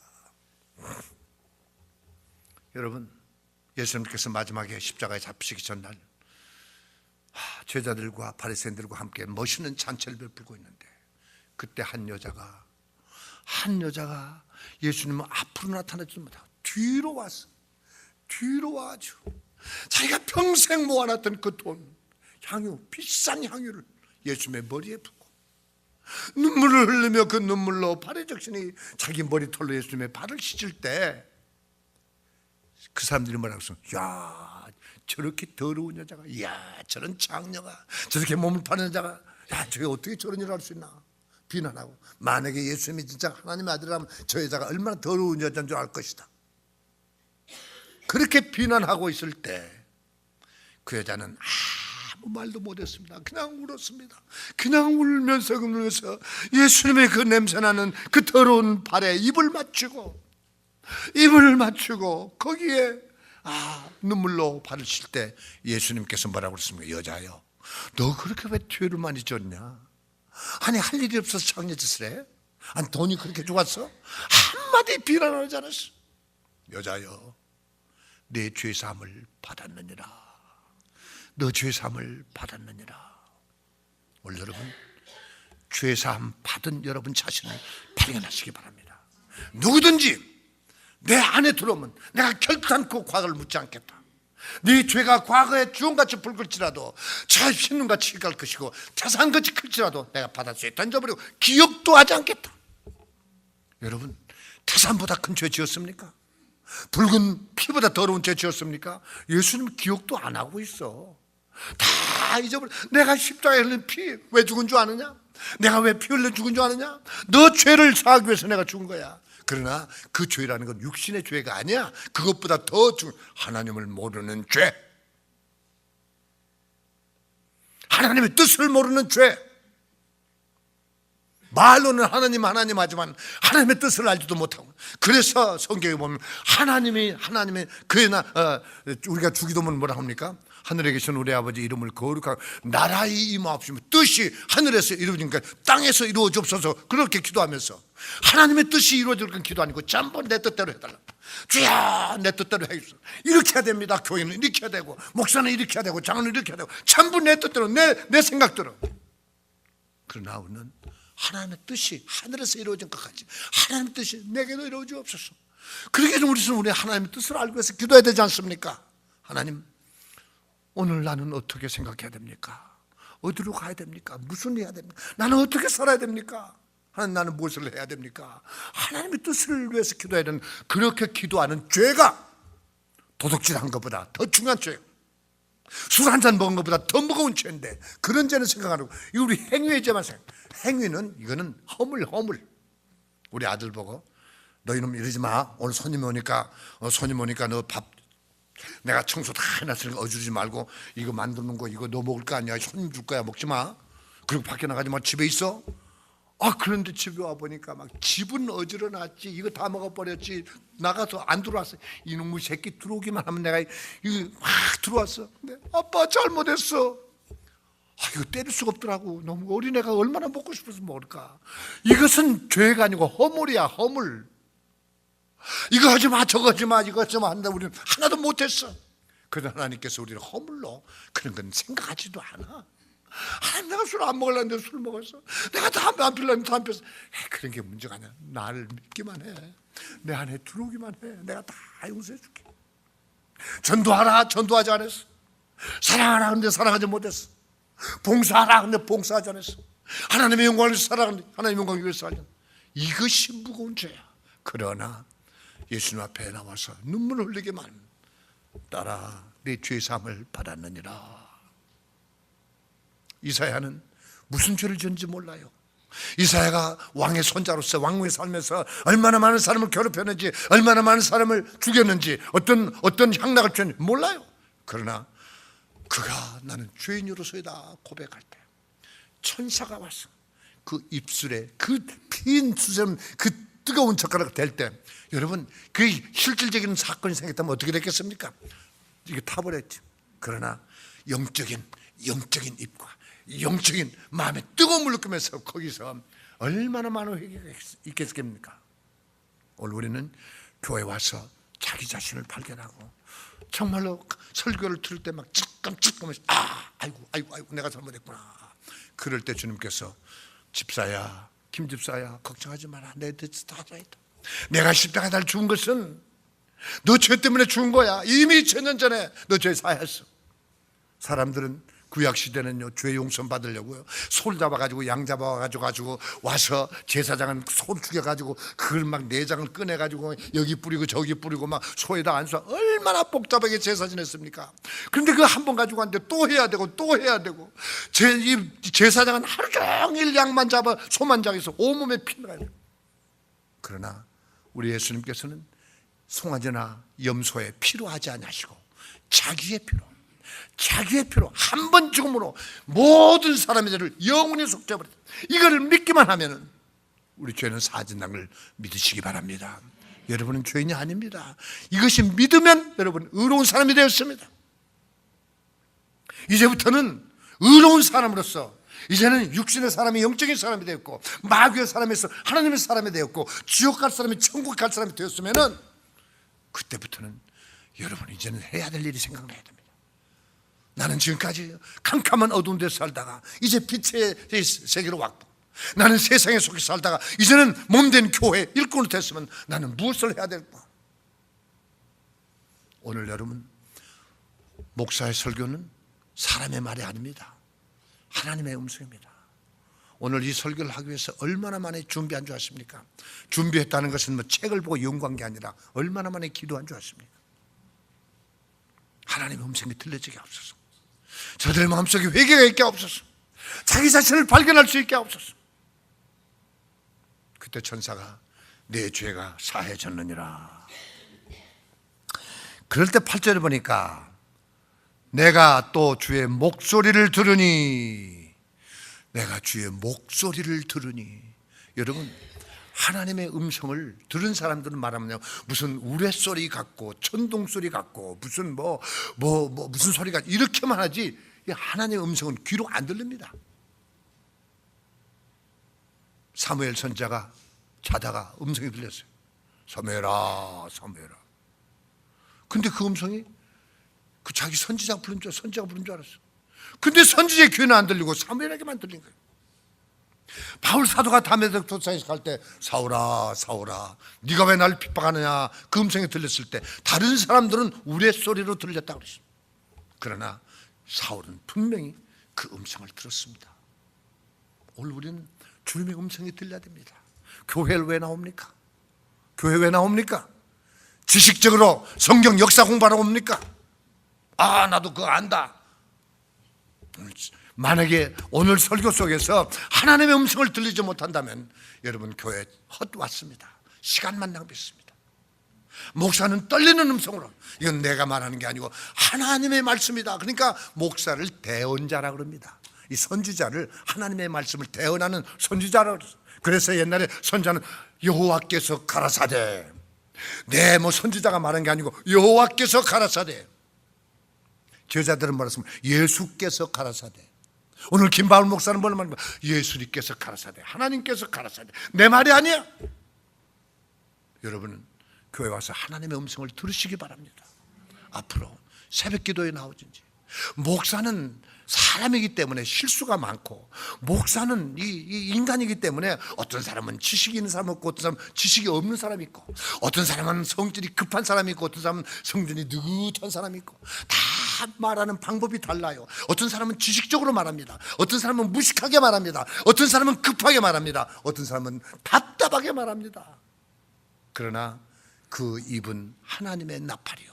여러분, 예수님께서 마지막에 십자가에 잡히시기 전날 제자들과 바리새인들과 함께 멋있는 잔치를 베풀고 있는데, 그때 한 여자가 예수님은 앞으로 나타나지 못하고 뒤로 와가지고 자기가 평생 모아놨던 그 돈, 비싼 향유를 예수님의 머리에 붓고 눈물을 흘리며 그 눈물로 발의 적신이 자기 머리털로 예수님의 발을 씻을 때 그 사람들이 뭐라고 했어? 야, 저렇게 더러운 여자가, 야, 저런 장녀가, 저렇게 몸을 파는 여자가, 야, 저게 어떻게 저런 일을 할 수 있나? 비난하고, 만약에 예수님이 진짜 하나님의 아들이라면 저 여자가 얼마나 더러운 여자인 줄 알 것이다. 그렇게 비난하고 있을 때 그 여자는 아무 말도 못했습니다. 그냥 울었습니다. 그냥 울면서 예수님의 그 냄새나는 그 더러운 발에 입을 맞추고 거기에 눈물로 발을 칠 때 예수님께서 뭐라고 그랬습니까? 여자여, 너 그렇게 왜 죄를 많이 졌냐? 아니, 할 일이 없어서 장례짓을 해? 아니, 돈이 그렇게 좋았어? 한마디 비난하지 않았어. 여자여, 내 죄사함을 받았느니라. 너 죄사함을 받았느니라. 오늘 여러분, 죄사함 받은 여러분 자신을 발견하시기 바랍니다. 누구든지 내 안에 들어오면 내가 결단코 과거를 묻지 않겠다. 네 죄가 과거에 주홍같이 붉을지라도 저 흰눈같이 갈 것이고 태산같이 클지라도 내가 받을 수 있다. 잊어버리고 기억도 하지 않겠다. 여러분, 태산보다 큰 죄 지었습니까? 붉은 피보다 더러운 죄 지었습니까? 예수님 기억도 안 하고 있어. 다 잊어버려. 내가 십자가에 흘린 피 왜 죽은 줄 아느냐? 내가 왜 피 흘려 죽은 줄 아느냐? 너 죄를 사하기 위해서 내가 죽은 거야. 그러나 그 죄라는 건 육신의 죄가 아니야. 그것보다 더 중요한 하나님을 모르는 죄, 하나님의 뜻을 모르는 죄. 말로는 하나님 하지만 하나님의 뜻을 알지도 못하고. 그래서 성경에 보면 하나님의 그나 우리가 주기도문 뭐라 합니까? 하늘에 계신 우리 아버지 이름을 거룩하고 나라의 임하옵시며 뜻이 하늘에서 이루어지니까 땅에서 이루어졌어서 그렇게 기도하면서 하나님의 뜻이 이루어질 기도 아니고 전부 내 뜻대로 해달라. 주야, 내 뜻대로 해주소. 이렇게 해야 됩니다. 교회는 이렇게 해야 되고 목사는 이렇게 해야 되고 장로는 이렇게 해야 되고 전부 내 뜻대로, 내 생각대로. 그러나 우리는 하나님의 뜻이 하늘에서 이루어진 것 같이 하나님의 뜻이 내게도 이루어지옵소서. 그렇게 우리 하나님의 뜻을 알고 해서 기도해야 되지 않습니까? 하나님, 오늘 나는 어떻게 생각해야 됩니까? 어디로 가야 됩니까? 무슨 일 해야 됩니까? 나는 어떻게 살아야 됩니까? 하나님, 나는 무엇을 해야 됩니까? 하나님의 뜻을 위해서 기도해야 되는, 그렇게 기도하는 죄가 도둑질한 것보다 더 중요한 죄예요. 술 한잔 먹은 것보다 더 무거운 죄인데 그런 죄는 생각 안 하고 우리 행위의 죄만 생각. 행위는 이거는 허물. 우리 아들 보고 너 이놈 이러지 마. 오늘 손님 오니까 너 밥 내가 청소 다 해놨으니까 어지르지 말고 이거 만드는 거 이거 너 먹을 거 아니야. 손님 줄 거야. 먹지 마. 그리고 밖에 나가지 마. 집에 있어. 그런데 집에 와보니까 막 집은 어지러놨지. 이거 다 먹어버렸지. 나가서 안 들어왔어. 이놈의 새끼 들어오기만 하면 내가 이거 확 들어왔어. 근데 아빠 잘못했어. 이거 때릴 수가 없더라고. 너무 어린애가 얼마나 먹고 싶어서 먹을까. 이것은 죄가 아니고 허물이야. 허물. 이거 하지 마, 저거 하지 마, 이거 하지 마 한다. 우리는 하나도 못했어. 그러나 하나님께서 우리를 허물로 그런 건 생각하지도 않아. 하나님, 내가 술 안 먹으려는데 술 먹었어. 내가 담배 안 피우려는데 담배 피웠어. 그런 게 문제가 아니야. 나를 믿기만 해. 내 안에 들어오기만 해. 내가 다 용서해 줄게. 전도하라, 전도하지 않았어. 사랑하라, 근데 사랑하지 못했어. 봉사하라, 근데 봉사하지 않았어. 하나님의 영광을 위해서 살아가는데 하나님의 영광을 위해서 살자. 이것이 무거운 죄야. 그러나 예수님 앞에 나와서 눈물을 흘리기만 하면 따라 내 죄사함을 받았느니라. 이사야는 무슨 죄를 지었는지 몰라요. 이사야가 왕의 손자로서 왕후에 살면서 얼마나 많은 사람을 괴롭혔는지, 얼마나 많은 사람을 죽였는지, 어떤 향락을 줬는지 몰라요. 그러나 그가 나는 죄인으로서이다 고백할 때 천사가 와서 그 입술에 그 핀 수염, 그 뜨거운 젓가락을 댈 때, 여러분, 그 실질적인 사건이 생겼다면 어떻게 됐겠습니까? 이게 타버렸지. 그러나 영적인 입과 영적인 마음에 뜨거운 물을 끄면서 거기서 얼마나 많은 회개가 있겠습니까? 오늘 우리는 교회 와서 자기 자신을 발견하고 정말로 설교를 들을 때 막 찔끔찔끔해서 아이고 내가 잘못했구나. 그럴 때 주님께서 집사야, 김집사야, 걱정하지 마라. 내 뜻이 다 살아있다. 내가 십자가에 날 죽은 것은 너 죄 때문에 죽은 거야. 이미 2000년 전에 너 죄 사했어. 사람들은 구약 시대는요, 죄 용서 받으려고요, 소를 잡아가지고 양 잡아가지고 와서 제사장은 소를 죽여가지고 그걸 막 내장을 꺼내가지고 여기 뿌리고 저기 뿌리고 막 소에다 안수, 얼마나 복잡하게 제사 지냈습니까? 그런데 그거 한 번 가지고 왔는데 또 해야 되고 또 해야 되고, 이 제사장은 하루 종일 양만 잡아 소만 잡아서 온몸에 피가 나요. 그러나 우리 예수님께서는 송아지나 염소의 피로 하지 않으시고 자기의 피로 한 번 죽음으로 모든 사람의 죄를 영원히 속죄버렸다. 이걸 믿기만 하면은 우리 죄는 사하진다는 걸 믿으시기 바랍니다. 여러분은 죄인이 아닙니다. 이것이 믿으면 여러분 의로운 사람이 되었습니다. 이제부터는 의로운 사람으로서, 이제는 육신의 사람이 영적인 사람이 되었고 마귀의 사람에서 하나님의 사람이 되었고 지옥 갈 사람이 천국 갈 사람이 되었으면은 그때부터는 여러분 이제는 해야 될 일이 생각나야 됩니다. 나는 지금까지 캄캄한 어두운 데서 살다가 이제 빛의 세계로 왔고, 나는 세상에 속해 살다가 이제는 몸된 교회 일꾼이 됐으면 나는 무엇을 해야 될까? 오늘 여러분, 목사의 설교는 사람의 말이 아닙니다. 하나님의 음성입니다. 오늘 이 설교를 하기 위해서 얼마나 많이 준비한 줄 아십니까? 준비했다는 것은 뭐 책을 보고 연구한 게 아니라 얼마나 많이 기도한 줄 아십니까? 하나님의 음성이 들려지게 없어서, 저들의 마음속에 회개가 있게 없어서, 자기 자신을 발견할 수 있게 없어서. 그때 천사가 내 죄가 사해졌느니라. 그럴 때 8절에 보니까 내가 또 주의 목소리를 들으니, 내가 주의 목소리를 들으니. 여러분, 하나님의 음성을 들은 사람들은 말하면 무슨 우레소리 같고 천둥소리 같고 무슨 무슨 소리가 이렇게만 하지, 하나님의 음성은 귀로 안 들립니다. 사무엘 선지자가 자다가 음성이 들렸어요. 사무엘아, 사무엘아. 근데 그 음성이 그 자기 선지자가 부른 줄 알았어. 근데 선지자의 귀에는 안 들리고 사무엘에게만 들린 거예요. 바울 사도가 다메섹 도상에 갈 때 사울아, 사울아, 네가 왜 나를 핍박하느냐, 그 음성이 들렸을 때 다른 사람들은 우레소리로 들렸다고 그랬어요. 그러나 사울은 분명히 그 음성을 들었습니다. 오늘 우리는 주님의 음성이 들려야 됩니다. 교회를 왜 나옵니까? 교회 왜 나옵니까? 지식적으로 성경 역사 공부하러 옵니까? 아, 나도 그거 안다. 만약에 오늘 설교 속에서 하나님의 음성을 들리지 못한다면 여러분 교회 헛왔습니다. 시간만 낭비했습니다. 목사는 떨리는 음성으로, 이건 내가 말하는 게 아니고 하나님의 말씀이다. 그러니까 목사를 대언자라 그럽니다. 이 선지자를, 하나님의 말씀을 대언하는 선지자라 그랬어요. 그래서 옛날에 선지자는 여호와께서 가라사대, 선지자가 말한 게 아니고 여호와께서 가라사대. 제자들은 말했으면 예수께서 가라사대. 오늘 김바울 목사는 뭘 말합니까? 예수님께서 가라사대, 하나님께서 가라사대. 내 말이 아니야. 여러분은 교회 와서 하나님의 음성을 들으시기 바랍니다. 앞으로 새벽 기도에 나오든지. 목사는 사람이기 때문에 실수가 많고, 목사는 이 인간이기 때문에 어떤 사람은 지식이 있는 사람 있고 어떤 사람은 지식이 없는 사람이 있고, 어떤 사람은 성질이 급한 사람이 있고 어떤 사람은 성질이 느긋한 사람이 있고, 다 말하는 방법이 달라요. 어떤 사람은 지식적으로 말합니다. 어떤 사람은 무식하게 말합니다. 어떤 사람은 급하게 말합니다. 어떤 사람은 답답하게 말합니다. 그러나 그 입은 하나님의 나팔이요,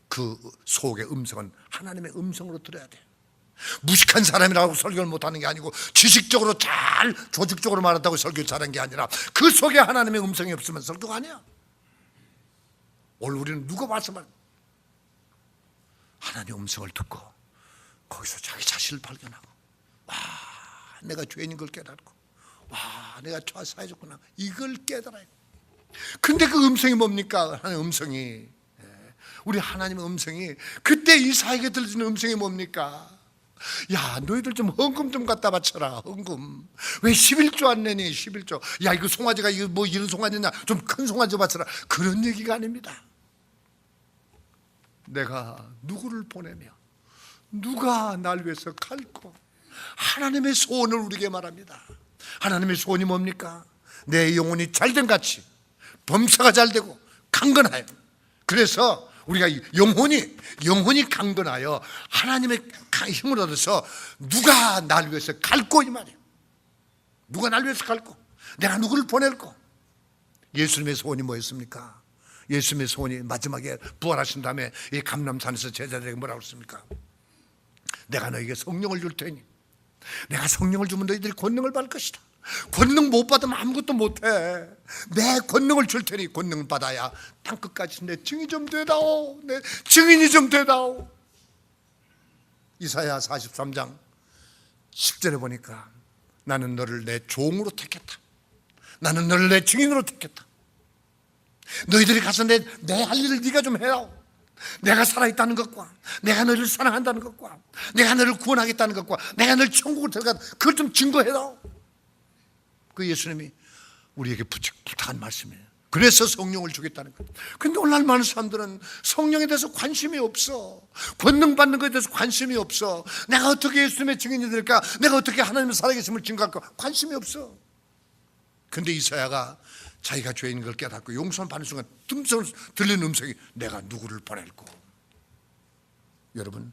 그 속의 음성은 하나님의 음성으로 들어야 돼요. 무식한 사람이라고 설교를 못하는 게 아니고, 지식적으로 잘 조직적으로 말한다고 설교를 잘한 게 아니라 그 속에 하나님의 음성이 없으면 설교가 아니야. 오늘 우리는 누가 말씀을, 하나님의 음성을 듣고 거기서 자기 자신을 발견하고, 와, 내가 죄인인 걸 깨닫고, 와, 내가 사해졌구나, 이걸 깨달아요. 근데 그 음성이 뭡니까? 하나님의 음성이, 우리 하나님의 음성이, 그때 이사에게 들리는 음성이 뭡니까? 야, 너희들 좀 헌금 좀 갖다 바쳐라. 헌금. 왜 11조 안 내니? 11조. 야, 이거 송아지가 이거 뭐 이런 송아지냐? 좀 큰 송아지 바쳐라. 그런 얘기가 아닙니다. 내가 누구를 보내며 누가 날 위해서 갈고, 하나님의 소원을 우리에게 말합니다. 하나님의 소원이 뭡니까? 내 영혼이 잘된 같이 범사가 잘되고 강건하여, 그래서 우리가 영혼이 강건하여 하나님의 힘을 얻어서 누가 날 위해서 갈고, 이 말이에요. 누가 날 위해서 갈고, 내가 누구를 보낼고. 예수님의 소원이 뭐였습니까? 예수님의 소원이 마지막에 부활하신 다음에 이 감람산에서 제자들에게 뭐라고 했습니까? 내가 너에게 성령을 줄 테니, 내가 성령을 주면 너희들이 권능을 받을 것이다. 권능 못 받으면 아무것도 못해. 내 권능을 줄 테니 권능을 받아야 땅끝까지 내 증인이 좀 되다오. 내 증인이 좀 되다오. 이사야 43장 10절에 보니까 나는 너를 내 종으로 택했다. 나는 너를 내 증인으로 택했다. 너희들이 가서 내 할 일을 네가 좀 해라. 내가 살아있다는 것과 내가 너를 사랑한다는 것과 내가 너를 구원하겠다는 것과 내가 너를 천국을 데려가다, 그걸 좀 증거해라. 그 예수님이 우리에게 부탁한 말씀이에요. 그래서 성령을 주겠다는 거예요. 그런데 오늘날 많은 사람들은 성령에 대해서 관심이 없어. 권능 받는 것에 대해서 관심이 없어. 내가 어떻게 예수님의 증인이 될까, 내가 어떻게 하나님의 살아계심을 증거할까, 관심이 없어. 그런데 이사야가 자기가 죄인 걸 깨닫고 용서를 받는 순간 들리는 음성이 내가 누구를 보낼고. 여러분,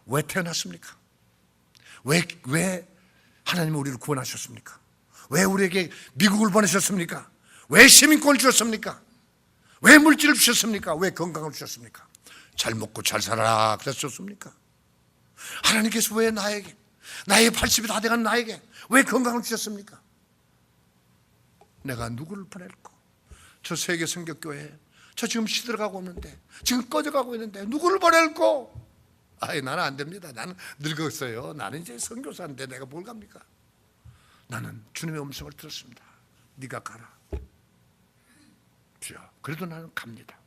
왜 태어났습니까? 왜 하나님은 우리를 구원하셨습니까? 왜 우리에게 미국을 보내셨습니까? 왜 시민권을 주셨습니까? 왜 물질을 주셨습니까? 왜 건강을 주셨습니까? 잘 먹고 잘 살아라 그랬었습니까? 하나님께서 왜 나에게, 나의 80이 다 돼간 나에게 왜 건강을 주셨습니까? 내가 누구를 보낼까? 저 세계 성격교회, 저 지금 시들어가고 있는데, 지금 꺼져가고 있는데 누구를 보낼까? 나는 안 됩니다. 나는 늙었어요. 나는 이제 선교사인데 내가 뭘 갑니까? 나는 주님의 음성을 들었습니다. 네가 가라. 주여, 그래도 나는 갑니다.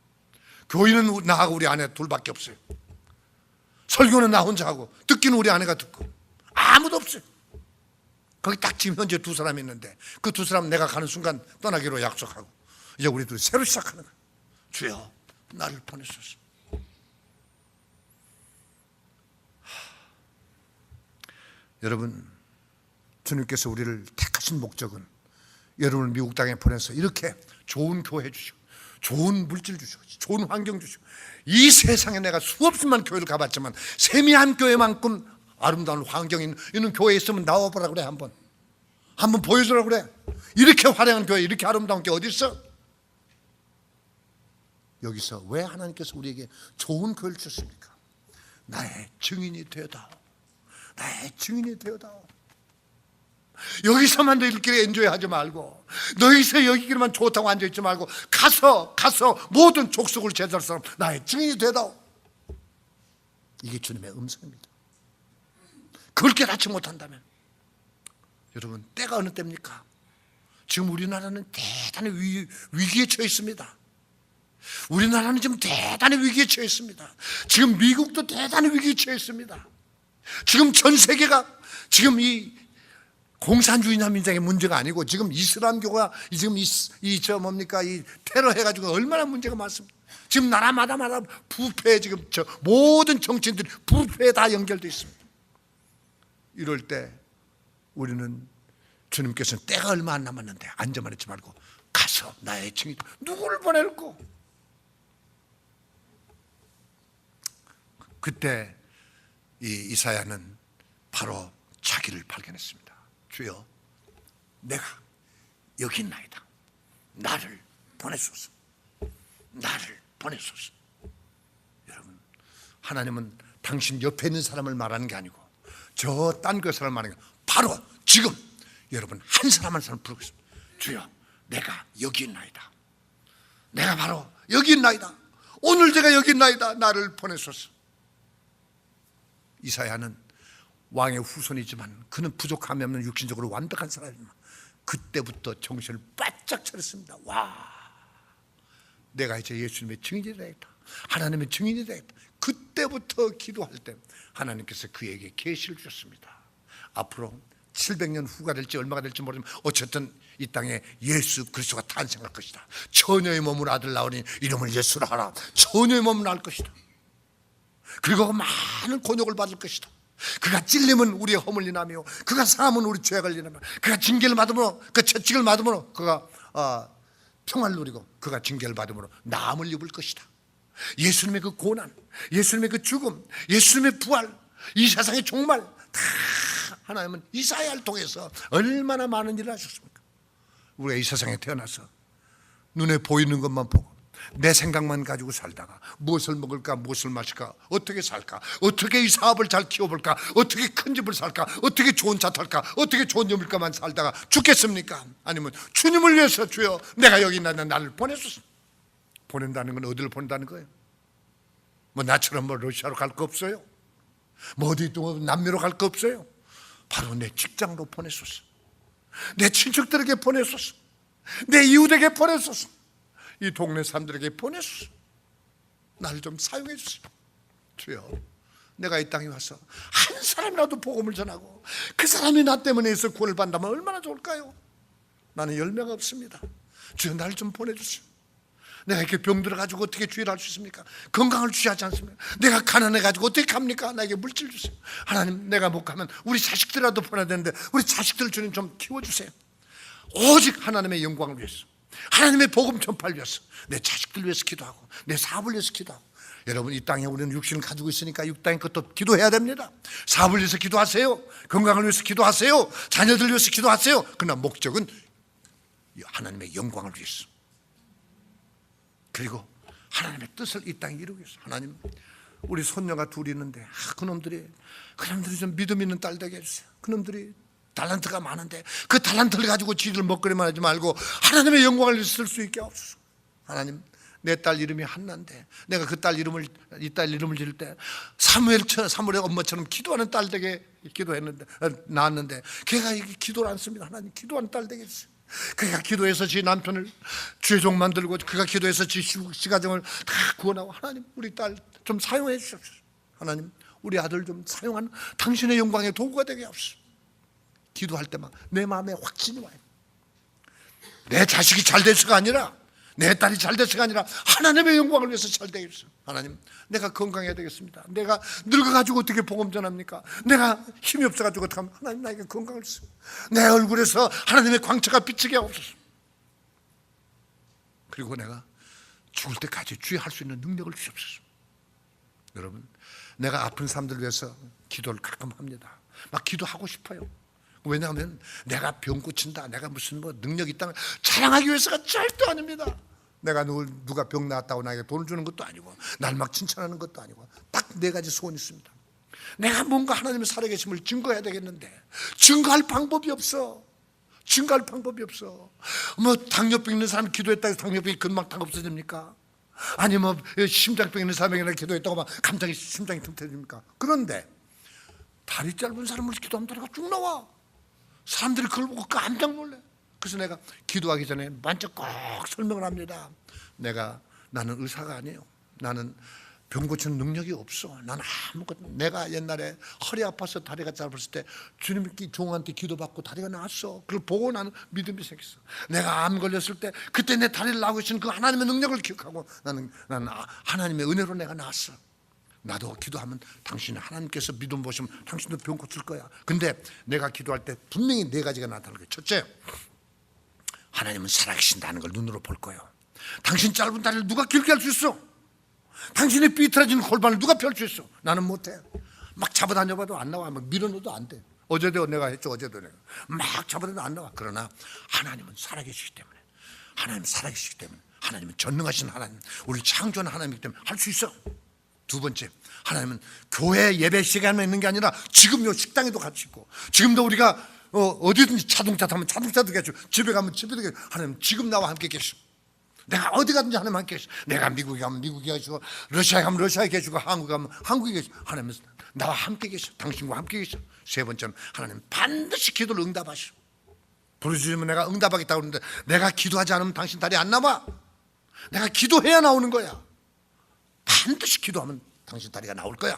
교인은 나하고 우리 아내 둘밖에 없어요. 설교는 나 혼자 하고 듣기는 우리 아내가 듣고 아무도 없어요. 거기 딱 지금 현재 두 사람이 있는데 그 두 사람 내가 가는 순간 떠나기로 약속하고 이제 우리 둘이 새로 시작하는 거예요. 주여, 나를 보내소서. 여러분, 주님께서 우리를 택하신 목적은 여러분을 미국 땅에 보내서 이렇게 좋은 교회 주시고 좋은 물질 주시고 좋은 환경 주시고, 이 세상에 내가 수없이만 교회를 가봤지만 세미한 교회만큼 아름다운 환경이 있는 교회에 있으면 나와보라 그래. 한번 보여주라 그래. 이렇게 화려한 교회, 이렇게 아름다운 교회 어디 있어? 여기서 왜 하나님께서 우리에게 좋은 교회를 주셨습니까? 나의 증인이 되어다오. 나의 증인이 되어다오. 여기서만 너희들끼리 엔조이하지 말고, 너희서 여기끼리만 좋다고 앉아있지 말고 가서 모든 족속을 제자로 사람 나의 증인이 되다오. 이게 주님의 음성입니다. 그걸 깨닫지 못한다면, 여러분, 때가 어느 때입니까? 지금 우리나라는 대단히 위기에 처해 있습니다. 우리나라는 지금 대단히 위기에 처해 있습니다. 지금 미국도 대단히 위기에 처해 있습니다. 지금 전 세계가 지금 이 공산주의나 민족의 문제가 아니고 지금 이슬람교가 지금 이 테러 해가지고 얼마나 문제가 많습니다. 지금 나라마다 부패, 지금 모든 정치인들이 부패에 다 연결되어 있습니다. 이럴 때 우리는 주님께서는 때가 얼마 안 남았는데 앉아만 있지 말고 가서 나의 증인, 누구를 보낼고. 그때 이 이사야는 바로 자기를 발견했습니다. 주여, 내가 여기 있나이다. 나를 보내소서. 나를 보내소서. 여러분, 하나님은 당신 옆에 있는 사람을 말하는 게 아니고 저 딴 그 사람을 말하는 게 아니고 바로 지금 여러분 한 사람 한 사람 부르고 있습니다. 주여, 내가 여기 있나이다. 내가 바로 여기 있나이다. 오늘 제가 여기 있나이다. 나를 보내소서. 이사야는 왕의 후손이지만 그는 부족함이 없는 육신적으로 완벽한 사람이지만 그때부터 정신을 바짝 차렸습니다. 와, 내가 이제 예수님의 증인이 되겠다. 하나님의 증인이 되겠다. 그때부터 기도할 때 하나님께서 그에게 계시를 주셨습니다. 앞으로 700년 후가 될지 얼마가 될지 모르지만 어쨌든 이 땅에 예수 그리스도가 탄생할 것이다. 처녀의 몸으로 아들 낳으니 이름을 예수라 하라. 처녀의 몸으로 낳을 것이다. 그리고 많은 곤욕을 받을 것이다. 그가 찔림은 우리의 허물 인하며 그가 상함은 우리 죄악을 인하며 그가 징계를 받음으로, 그 채찍을 받음으로 그가 평화를 누리고 그가 징계를 받음으로 나음을 입을 것이다. 예수님의 그 고난, 예수님의 그 죽음, 예수님의 부활, 이 세상의 종말 다 하나님은 이사야를 통해서 얼마나 많은 일을 하셨습니까? 우리가 이 세상에 태어나서 눈에 보이는 것만 보고 내 생각만 가지고 살다가 무엇을 먹을까, 무엇을 마실까, 어떻게 살까, 어떻게 이 사업을 잘 키워볼까, 어떻게 큰 집을 살까, 어떻게 좋은 차 탈까, 어떻게 좋은 점일까만 살다가 죽겠습니까? 아니면 주님을 위해서 주여 내가 여기 있는데 나를 보내소서. 보낸다는 건 어디를 보낸다는 거예요? 뭐 나처럼 뭐 러시아로 갈 거 없어요? 뭐 어디 또 남미로 갈 거 없어요? 바로 내 직장으로 보내소서. 내 친척들에게 보내소서. 내 이웃에게 보내소서. 이 동네 사람들에게 보내소서. 나를 좀 사용해 주세요. 주여, 내가 이 땅에 와서 한 사람이라도 복음을 전하고 그 사람이 나 때문에 해서 구원을 받는다면 얼마나 좋을까요? 나는 열매가 없습니다. 주여, 나를 좀 보내주세요. 내가 이렇게 병들어가지고 어떻게 주의를 할 수 있습니까? 건강을 주시하지 않습니까? 내가 가난해가지고 어떻게 갑니까? 나에게 물질 주세요. 하나님, 내가 못 가면 우리 자식들이라도 보내야 되는데 우리 자식들 주님 좀 키워주세요. 오직 하나님의 영광을 위해서, 하나님의 복음 전파를 위해서, 내 자식들 위해서 기도하고 내 사업을 위해서 기도하고. 여러분, 이 땅에 우리는 육신을 가지고 있으니까 이 땅의 것도 기도해야 됩니다. 사업을 위해서 기도하세요. 건강을 위해서 기도하세요. 자녀들 위해서 기도하세요. 그러나 목적은 하나님의 영광을 위해서, 그리고 하나님의 뜻을 이 땅에 이루기 위해서. 하나님, 우리 손녀가 둘이 있는데 그놈들이 좀 믿음 있는 딸 되게 해주세요. 그놈들이 달란트가 많은데 그 달란트를 가지고 지들 먹거리만 하지 말고 하나님의 영광을 쓸 수 있게 하옵소서. 하나님, 내 딸 이름이 한나인데 내가 이 딸 이름을 지을 때 사무엘의 엄마처럼 기도하는 딸 되게 낳았는데 걔가 기도를 안 씁니다. 하나님, 기도하는 딸 되게 해주세요. 그가 기도해서 지 남편을 죄종 만들고, 그가 기도해서 지 시가정을 다 구원하고. 하나님, 우리 딸 좀 사용해 주십시오. 하나님, 우리 아들 좀 사용하는 당신의 영광의 도구가 되게 하옵소서. 기도할 때만 내 마음에 확신이 와요. 내 자식이 잘 돼서가 아니라, 내 딸이 잘 돼서가 아니라 하나님의 영광을 위해서 잘 되게 해주세요. 하나님, 내가 건강해야 되겠습니다. 내가 늙어가지고 어떻게 복음 전합니까? 내가 힘이 없어가지고 어떻게 하면, 하나님, 나에게 건강을 주세요. 내 얼굴에서 하나님의 광채가 비치게 하옵소서. 그리고 내가 죽을 때까지 주의 할 수 있는 능력을 주옵소서. 여러분, 내가 아픈 사람들 위해서 기도를 가끔 합니다. 막 기도하고 싶어요. 왜냐하면 내가 병 고친다, 내가 무슨 뭐 능력이 있다는 자랑하기 위해서가 절대 아닙니다. 내가 누가 병 나았다고 나에게 돈을 주는 것도 아니고 날 막 칭찬하는 것도 아니고 딱 4가지 소원이 있습니다. 내가 뭔가 하나님의 살아계심을 증거해야 되겠는데 증거할 방법이 없어. 증거할 방법이 없어. 뭐 당뇨병 있는 사람이 기도했다고 해서 당뇨병이 금방 다 없어집니까? 아니 뭐 심장병 있는 사람에게 기도했다고 막 갑자기 심장이 튼튼해집니까? 그런데 다리 짧은 사람을 기도하면 다리가 쭉 나와. 사람들이 그걸 보고 깜짝 놀래. 그래서 내가 기도하기 전에 먼저 꼭 설명을 합니다. 나는 의사가 아니에요. 나는 병 고치는 능력이 없어. 나는 아무것도. 내가 옛날에 허리 아파서 다리가 짧았을 때 주님께 종한테 기도받고 다리가 나았어. 그걸 보고 나는 믿음이 생겼어. 내가 암 걸렸을 때 그때 내 다리를 나고 계신 그 하나님의 능력을 기억하고 나는 하나님의 은혜로 내가 나았어. 나도 기도하면 당신 하나님께서 믿음 보시면 당신도 병 고칠 거야. 근데 내가 기도할 때 분명히 4가지가 나타날 거예요. 첫째, 하나님은 살아계신다는 걸 눈으로 볼 거예요. 당신 짧은 다리를 누가 길게 할 수 있어? 당신의 삐뚤어진 골반을 누가 펼 수 있어? 나는 못해. 막 잡아다녀봐도 안 나와. 막 밀어넣어도 안 돼. 어제도 내가 했죠. 어제도 내가 막 잡아다녀도 안 나와. 그러나 하나님은 살아계시기 때문에, 하나님은 전능하신 하나님, 우리 창조한 하나님이기 때문에 할 수 있어. 2번째, 하나님은 교회 예배 시간에 있는 게 아니라 지금 요 식당에도 같이 있고, 지금도 우리가 어디든지 자동차 타면 자동차도 계시고, 집에 가면 집에도 계시고, 하나님 지금 나와 함께 계시고, 내가 어디 가든지 하나님 함께 계시고, 내가 미국에 가면 미국에 계시고, 러시아에 가면 러시아에 계시고, 한국에 가면 한국에 계시고, 하나님은 나와 함께 계시고 당신과 함께 계시고. 3번째는 하나님 반드시 기도를 응답하시고, 부르짖으면 내가 응답하겠다고 그러는데 내가 기도하지 않으면 당신 다리 안 나와. 내가 기도해야 나오는 거야. 반드시 기도하면 당신 다리가 나올 거야.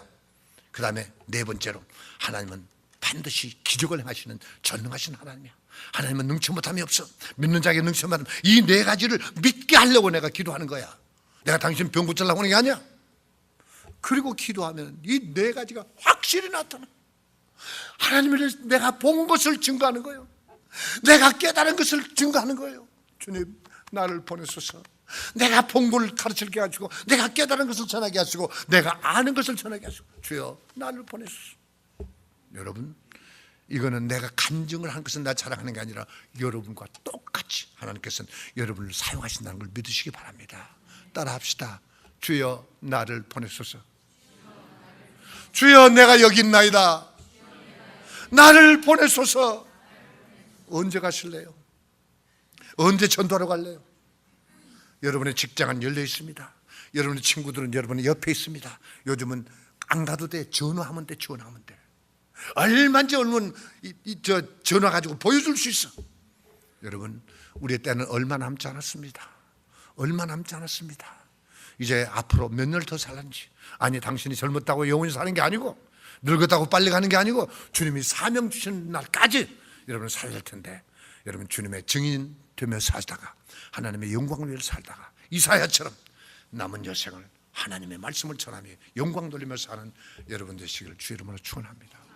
그 다음에 4번째로 하나님은 반드시 기적을 행하시는 전능하신 하나님이야. 하나님은 능치 못함이 없어. 믿는 자에게 능치 못함. 이 4가지를 믿게 하려고 내가 기도하는 거야. 내가 당신 병 고치려고 하는 게 아니야. 그리고 기도하면 이 4가지가 확실히 나타나. 하나님을 내가 본 것을 증거하는 거예요. 내가 깨달은 것을 증거하는 거예요. 주님, 나를 보내소서. 내가 본 걸 가르치게 하시고, 내가 깨달은 것을 전하게 하시고, 내가 아는 것을 전하게 하시고, 주여 나를 보내소서. 여러분, 이거는 내가 간증을 한 것은 나 자랑하는 게 아니라 여러분과 똑같이 하나님께서는 여러분을 사용하신다는 걸 믿으시기 바랍니다. 따라합시다. 주여 나를 보내소서. 주여 내가 여기 있나이다. 나를 보내소서. 언제 가실래요? 언제 전도하러 갈래요? 여러분의 직장은 열려 있습니다. 여러분의 친구들은 여러분의 옆에 있습니다. 요즘은 안 가도 돼. 전화하면 돼. 전화하면 돼. 얼마인지 얼마는 전화 가지고 보여줄 수 있어. 여러분, 우리의 때는 얼마 남지 않았습니다. 얼마 남지 않았습니다. 이제 앞으로 몇 년 더 살란지. 아니, 당신이 젊었다고 영원히 사는 게 아니고, 늙었다고 빨리 가는 게 아니고, 주님이 사명 주시는 날까지 여러분 살릴 텐데, 여러분 주님의 증인 되며 살다가 하나님의 영광을 위해 살다가 이사야처럼 남은 여생을 하나님의 말씀을 전하며 영광 돌리며 사는 여러분 되시기를 주 이름으로 축원합니다.